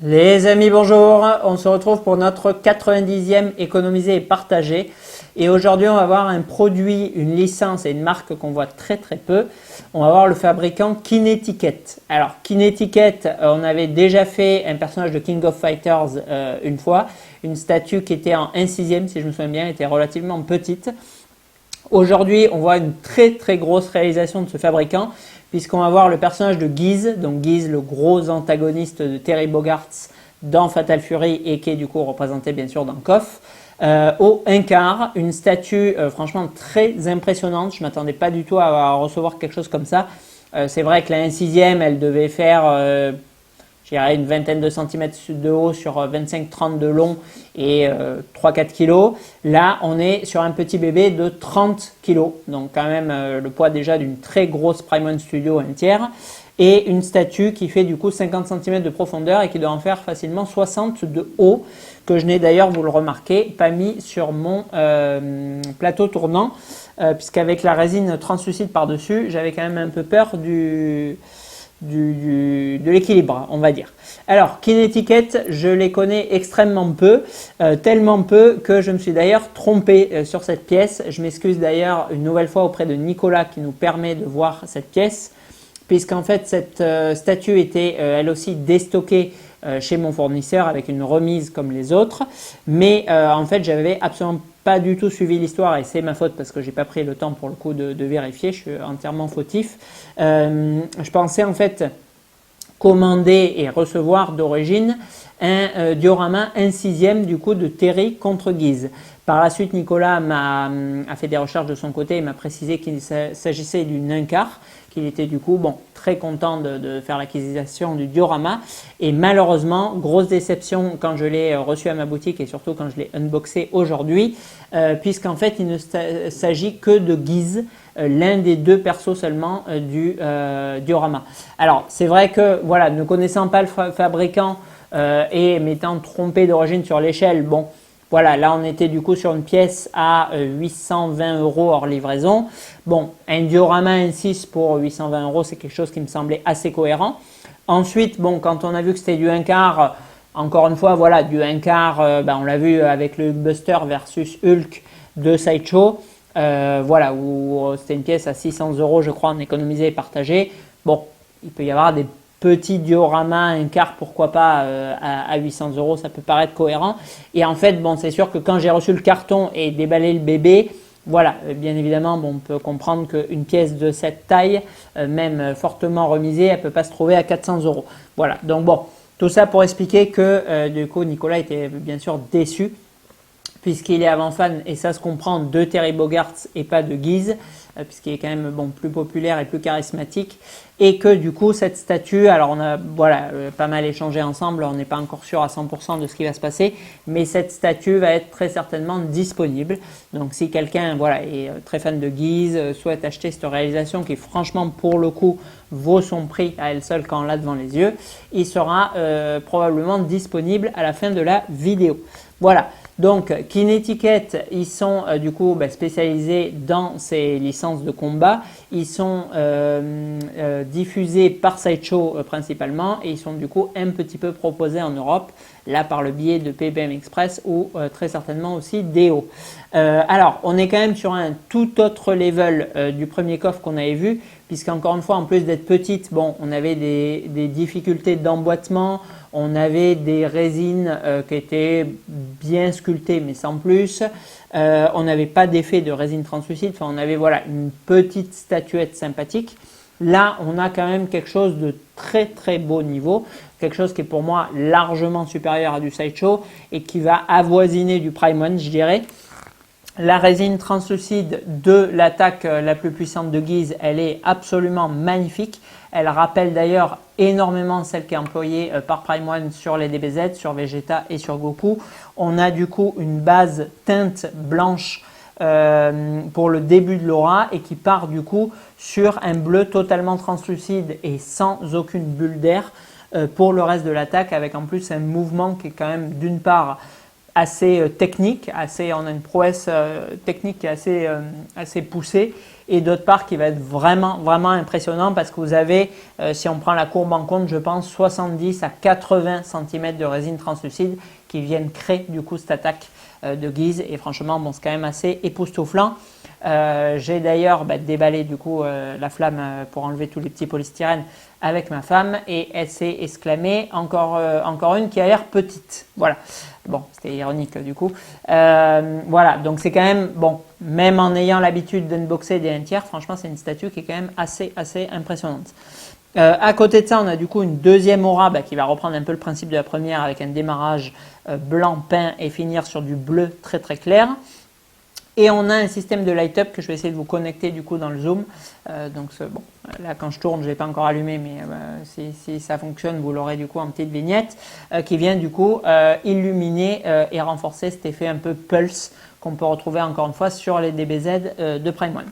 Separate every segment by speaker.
Speaker 1: Les amis, bonjour. On se retrouve pour notre 90e économiser et partager. Et aujourd'hui, on va voir un produit, une licence et une marque qu'on voit très peu. On va voir le fabricant Kinetiquette. Alors, Kinetiquette, on avait déjà fait un personnage de King of Fighters une fois. Une statue qui était en 1/6, si je me souviens bien, était relativement petite. Aujourd'hui, on voit une très grosse réalisation de ce fabricant, puisqu'on va voir le personnage de Guise, donc Guise, le gros antagoniste de Terry Bogard dans Fatal Fury et qui est du coup représenté bien sûr dans KOF. Au 1/4, une statue franchement très impressionnante. Je ne m'attendais pas du tout à recevoir quelque chose comme ça. C'est vrai que la 1/6, elle devait faire je dirais une vingtaine de centimètres de haut sur 25-30 de long et 3-4 kg. Là, on est sur un petit bébé de 30 kg. Donc quand même le poids déjà d'une très grosse Prime One Studio 1/3. Et une statue qui fait du coup 50 cm de profondeur et qui doit en faire facilement 60 de haut, que je n'ai d'ailleurs, vous le remarquez, pas mis sur mon plateau tournant, puisqu'avec la résine translucide par-dessus, j'avais quand même un peu peur de l'équilibre, on va dire. Alors, Kinetiquette, je les connais extrêmement peu, tellement peu que je me suis d'ailleurs trompé sur cette pièce. Je m'excuse d'ailleurs une nouvelle fois auprès de Nicolas qui nous permet de voir cette pièce, puisqu'en fait cette statue était elle aussi déstockée chez mon fournisseur avec une remise comme les autres, mais en fait j'avais absolument pas du tout suivi l'histoire et c'est ma faute parce que j'ai pas pris le temps pour le coup de vérifier, je suis entièrement fautif. Je pensais en fait commander et recevoir d'origine un diorama 1/6 du coup de Terry contre Guise. Par la suite, Nicolas a fait des recherches de son côté et m'a précisé qu'il s'agissait d'une 1/4, qu'il était du coup très content de faire l'acquisition du diorama. Et malheureusement, grosse déception quand je l'ai reçu à ma boutique et surtout quand je l'ai unboxé aujourd'hui, puisqu'en fait, il ne s'agit que de Guise, l'un des deux persos seulement du diorama. Alors, c'est vrai que, voilà, ne connaissant pas le fabricant et m'étant trompé d'origine sur l'échelle, bon, voilà, là on était du coup sur une pièce à 820 € hors livraison. Bon, un diorama 1/6 pour 820 €, c'est quelque chose qui me semblait assez cohérent. Ensuite, bon, quand on a vu que c'était du 1/4, encore une fois, voilà, du 1/4, on l'a vu avec le Buster versus Hulk de Sideshow, voilà, où c'était une pièce à 600 € je crois en économisé et partagé. Bon, il peut y avoir des petit diorama 1/4, pourquoi pas à 800 €, ça peut paraître cohérent. Et en fait, bon, c'est sûr que quand j'ai reçu le carton et déballé le bébé, voilà, bien évidemment, bon, on peut comprendre qu'une pièce de cette taille, même fortement remisée, elle ne peut pas se trouver à 400 €. Voilà, donc bon, tout ça pour expliquer que du coup, Nicolas était bien sûr déçu, puisqu'il est avant fan, et ça se comprend, de Terry Bogard et pas de Guise, puisqu'il est quand même plus populaire et plus charismatique, et que du coup cette statue, alors on a pas mal échangé ensemble, on n'est pas encore sûr à 100% de ce qui va se passer, mais cette statue va être très certainement disponible. Donc si quelqu'un est très fan de Guise, souhaite acheter cette réalisation qui franchement pour le coup vaut son prix à elle seule quand on l'a devant les yeux, il sera probablement disponible à la fin de la vidéo. Voilà. Donc, Kinetiquette, ils sont du coup spécialisés dans ces licences de combat. Ils sont diffusés par Sideshow principalement et ils sont du coup un petit peu proposés en Europe, là par le biais de PBM Express ou très certainement aussi Deo. Alors, on est quand même sur un tout autre level du premier coffre qu'on avait vu, puisqu'encore une fois, en plus d'être petite, bon, on avait des difficultés d'emboîtement. On avait des résines qui étaient bien sculptées mais sans plus. On n'avait pas d'effet de résine translucide. Enfin, on avait une petite statuette sympathique. Là, on a quand même quelque chose de très beau niveau. Quelque chose qui est pour moi largement supérieur à du Sideshow et qui va avoisiner du Prime One, je dirais. La résine translucide de l'attaque la plus puissante de Guise, elle est absolument magnifique. Elle rappelle d'ailleurs énormément celle qui est employée par Prime One sur les DBZ, sur Vegeta et sur Goku. On a du coup une base teinte blanche pour le début de l'aura et qui part du coup sur un bleu totalement translucide et sans aucune bulle d'air pour le reste de l'attaque, avec en plus un mouvement qui est quand même d'une part assez technique, on a une prouesse technique qui est assez poussée, et d'autre part qui va être vraiment, vraiment impressionnant parce que vous avez, si on prend la courbe en compte, je pense 70 à 80 cm de résine translucide qui viennent créer du coup cette attaque de guise, et franchement, bon, c'est quand même assez époustouflant. J'ai d'ailleurs déballé du coup la flamme pour enlever tous les petits polystyrènes avec ma femme, et elle s'est exclamée encore une qui a l'air petite. Voilà. Bon, c'était ironique du coup. Voilà, donc c'est quand même, bon, même en ayant l'habitude d'unboxer des 1/3, franchement, c'est une statue qui est quand même assez impressionnante. À côté de ça, on a du coup une deuxième aura qui va reprendre un peu le principe de la première avec un démarrage blanc peint et finir sur du bleu très clair. Et on a un système de light-up que je vais essayer de vous connecter du coup dans le zoom. Donc bon, là quand je tourne, je ne l'ai pas encore allumé, mais si ça fonctionne, vous l'aurez du coup en petite vignette qui vient du coup illuminer et renforcer cet effet un peu pulse qu'on peut retrouver encore une fois sur les DBZ de Prime One.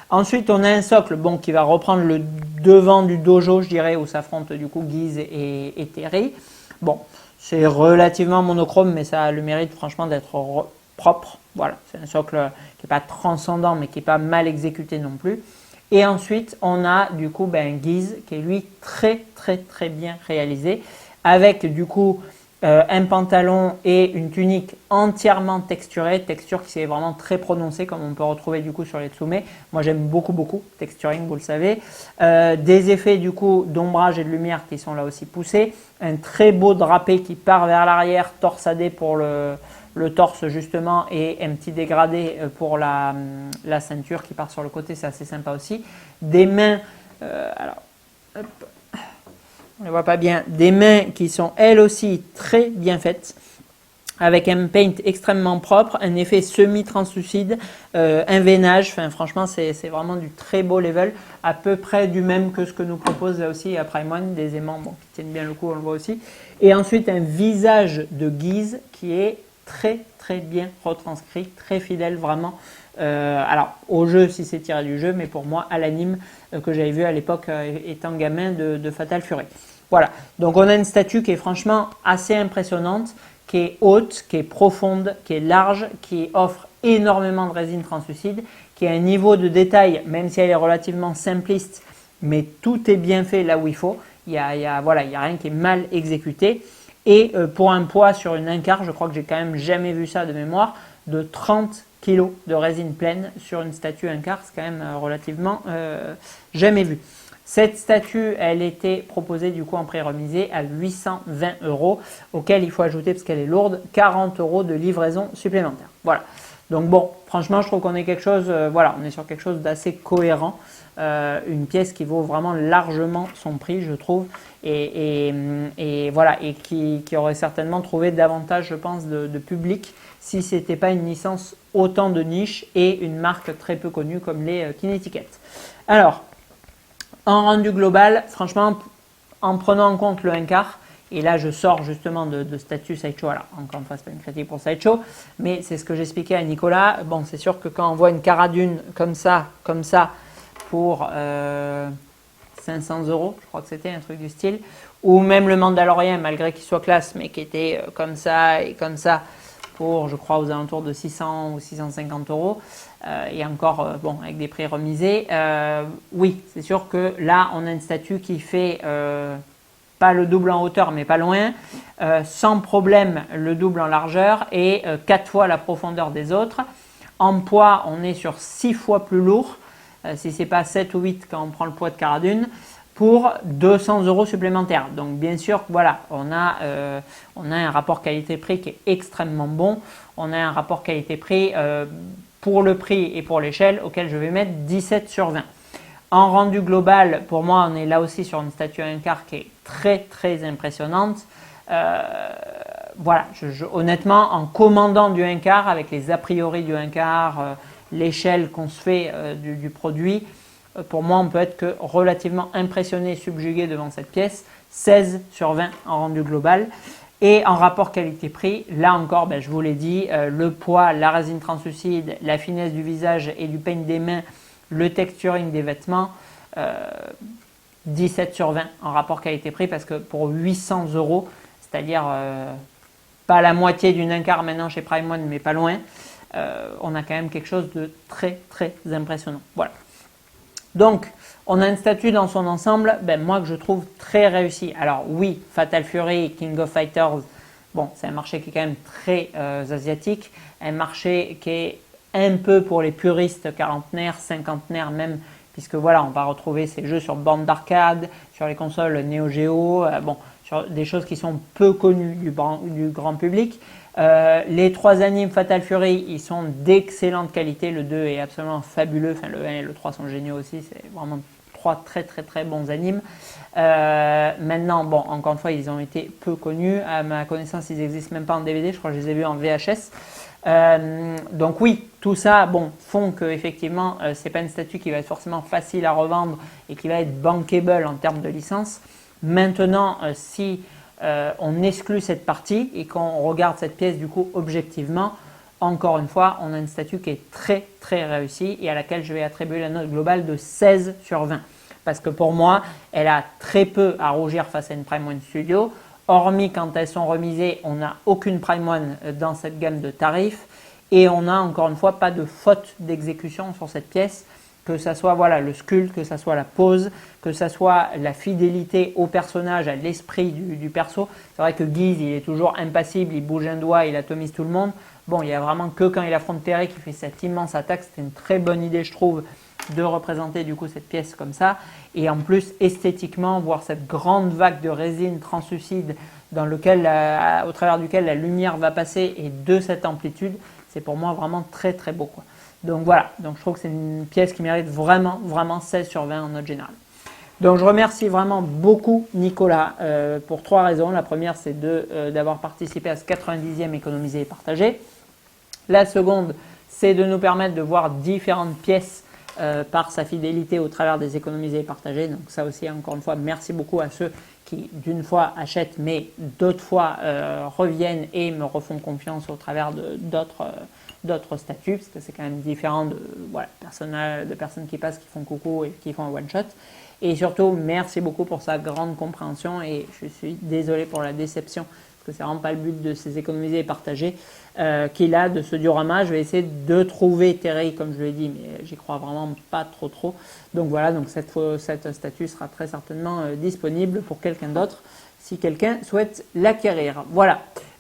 Speaker 1: Ensuite, on a un socle qui va reprendre le devant du dojo, je dirais, où s'affrontent du coup Guise et Terry. Bon, c'est relativement monochrome, mais ça a le mérite franchement d'être propre. Voilà, c'est un socle qui n'est pas transcendant, mais qui n'est pas mal exécuté non plus. Et ensuite, on a du coup Guise qui est lui très bien réalisé, avec du coup un pantalon et une tunique entièrement texturée, texture qui est vraiment très prononcée comme on peut retrouver du coup sur les Tsume. Moi j'aime beaucoup texturing, vous le savez. Des effets du coup d'ombrage et de lumière qui sont là aussi poussés. Un très beau drapé qui part vers l'arrière, torsadé pour le torse justement, et un petit dégradé pour la ceinture qui part sur le côté, c'est assez sympa aussi. Des mains, alors hop, on ne les voit pas bien, des mains qui sont elles aussi très bien faites, avec un paint extrêmement propre, un effet semi-translucide, un veinage, enfin franchement c'est vraiment du très beau level, à peu près du même que ce que nous propose là aussi à Prime One, des aimants qui tiennent bien le coup, on le voit aussi. Et ensuite un visage de Guise qui est très bien retranscrit, très fidèle vraiment. Alors au jeu si c'est tiré du jeu, mais pour moi à l'anime que j'avais vu à l'époque étant gamin de Fatal Fury. Voilà, donc on a une statue qui est franchement assez impressionnante, qui est haute, qui est profonde, qui est large, qui offre énormément de résine translucide, qui a un niveau de détail, même si elle est relativement simpliste, mais tout est bien fait là où il faut. Il y a rien qui est mal exécuté. Et pour un poids sur une 1/4, je crois que j'ai quand même jamais vu ça de mémoire, de 30 kg de résine pleine sur une statue 1/4, c'est quand même relativement jamais vu. Cette statue, elle était proposée du coup en pré-remisé à 820 €, auquel il faut ajouter, parce qu'elle est lourde, 40 € de livraison supplémentaire. Voilà. Donc bon, franchement, je trouve qu'on est on est sur quelque chose d'assez cohérent. Une pièce qui vaut vraiment largement son prix, je trouve, et voilà, et qui aurait certainement trouvé davantage, je pense, de public si ce n'était pas une licence autant de niche et une marque très peu connue comme les Kinetiquette. Alors, en rendu global, franchement, en prenant en compte le 1/4, et là je sors justement de statut Sideshow, alors encore une fois, ce n'est pas une critique pour Sideshow, mais c'est ce que j'expliquais à Nicolas. Bon, c'est sûr que quand on voit une Cara Dune comme ça, pour 500 €, je crois que c'était un truc du style, ou même le Mandalorian, malgré qu'il soit classe, mais qui était comme ça et comme ça, pour, je crois, aux alentours de 600 ou 650 €, et encore, bon, avec des prix remisés. Oui, c'est sûr que là, on a une statue qui fait pas le double en hauteur, mais pas loin, sans problème le double en largeur, et 4 fois la profondeur des autres. En poids, on est sur 6 fois plus lourd, si ce n'est pas 7 ou 8 quand on prend le poids de Cara Dune, pour 200 € supplémentaires. Donc bien sûr, voilà, on a un rapport qualité-prix qui est extrêmement bon. On a un rapport qualité-prix pour le prix et pour l'échelle auquel je vais mettre 17 sur 20. En rendu global, pour moi, on est là aussi sur une statue 1/4 qui est très impressionnante. Voilà, honnêtement, en commandant du 1/4 avec les a priori du 1/4, l'échelle qu'on se fait du produit, pour moi, on peut être que relativement impressionné et subjugué devant cette pièce. 16 sur 20 en rendu global. Et en rapport qualité-prix, là encore, je vous l'ai dit, le poids, la résine translucide, la finesse du visage et du paint des mains, le texturing des vêtements, 17 sur 20 en rapport qualité-prix, parce que pour 800 €, c'est-à-dire pas la moitié d'une un quart maintenant chez Prime One, mais pas loin. On a quand même quelque chose de très très impressionnant. Voilà. Donc, on a un statut dans son ensemble, moi que je trouve très réussi. Alors oui, Fatal Fury, King of Fighters, bon, c'est un marché qui est quand même très asiatique, un marché qui est un peu pour les puristes quarantenaires, cinquantenaires même, puisque voilà, on va retrouver ces jeux sur borne d'arcade, sur les consoles Neo Geo, sur des choses qui sont peu connues du grand public. Les 3 animes Fatal Fury, ils sont d'excellente qualité. Le 2 est absolument fabuleux. Enfin, le 1 et le 3 sont géniaux aussi. C'est vraiment 3 très très très bons animes. Maintenant, bon, encore une fois, ils ont été peu connus. À ma connaissance, ils n'existent même pas en DVD. Je crois que je les ai vus en VHS. Donc oui, tout ça, bon, font que effectivement, c'est pas une statue qui va être forcément facile à revendre et qui va être bankable en termes de licence. Maintenant, si on exclut cette partie et qu'on regarde cette pièce du coup objectivement, encore une fois, on a une statue qui est très très réussie et à laquelle je vais attribuer la note globale de 16 sur 20. Parce que pour moi, elle a très peu à rougir face à une Prime One Studio. Hormis quand elles sont remisées, on n'a aucune Prime One dans cette gamme de tarifs. Et on n'a encore une fois pas de faute d'exécution sur cette pièce. Que ça soit voilà, le sculpte, que ça soit la pose, que ça soit la fidélité au personnage, à l'esprit du perso. C'est vrai que Guise, il est toujours impassible, il bouge un doigt, il atomise tout le monde. Bon, il n'y a vraiment que quand il affronte Terry qui fait cette immense attaque. C'était une très bonne idée, je trouve, de représenter du coup cette pièce comme ça. Et en plus, esthétiquement, voir cette grande vague de résine translucide dans lequel, au travers duquel la lumière va passer et de cette amplitude, c'est pour moi vraiment très très beau, quoi. Donc voilà, donc je trouve que c'est une pièce qui mérite vraiment, vraiment 16 sur 20 en note générale. Donc je remercie vraiment beaucoup Nicolas pour 3 raisons. La première, c'est d'avoir participé à ce 90e économisé et partagé. La seconde, c'est de nous permettre de voir différentes pièces par sa fidélité au travers des économisés et partagés. Donc ça aussi, encore une fois, merci beaucoup à ceux qui d'une fois achètent, mais d'autres fois reviennent et me refont confiance au travers d'autres statuts, parce que c'est quand même différent de personnes qui passent, qui font coucou et qui font un one-shot. Et surtout, merci beaucoup pour sa grande compréhension et je suis désolé pour la déception, parce que c'est vraiment pas le but de ces économisés et partagés qu'il a de ce diorama. Je vais essayer de trouver Terry, comme je l'ai dit, mais j'y crois vraiment pas trop. Donc voilà, donc cette statue sera très certainement disponible pour quelqu'un d'autre, si quelqu'un souhaite l'acquérir. Voilà.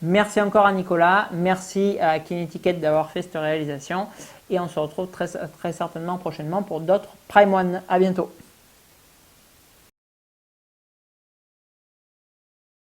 Speaker 1: Merci encore à Nicolas, merci à Kinetiquette d'avoir fait cette réalisation et on se retrouve très certainement prochainement pour d'autres Prime One. À bientôt.